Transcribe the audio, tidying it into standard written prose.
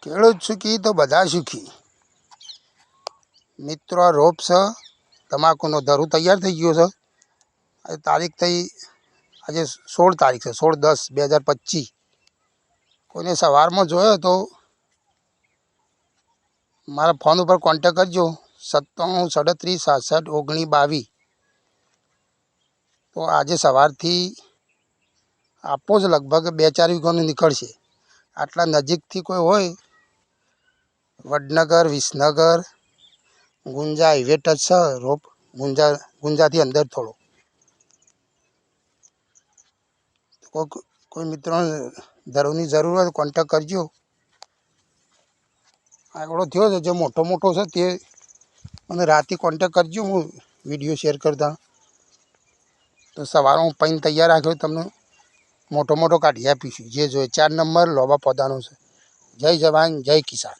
ખેડૂત સુખી તો બધા સુખી. મિત્રો, આ રોપ છે તમાકુનો ધરું તૈયાર થઈ ગયો છે. આજે તારીખ થઈ, આજે 16 તારીખ છે, 16/10/2025. કોઈને સવારમાં જોયો તો મારા ફોન ઉપર કોન્ટેક કરજો, 9737671922. તો આજે સવારથી આપો જ લગભગ 2-4 વીઘાનું નીકળશે. આટલા નજીકથી કોઈ હોય, વડનગર, વિસનગર, ગુંજા હાઈવે ટચ છે રોપ. ગુંજાથી અંદર થોડો. કોઈ મિત્રોને ધરુની જરૂર હોય તો કોન્ટેક કરજો. આગળો થયો છે જે મોટો છે તે મને રાતે કોન્ટેક કરજો, હું વિડીયો શેર કરતા. તો સવારે હું પૈન તૈયાર રાખ્યો, તમને મોટો કાઢી આપીશું. જે જોઈએ 4 નંબર લોબા પોદાનો છે. જય જવાન, જય કિસાન.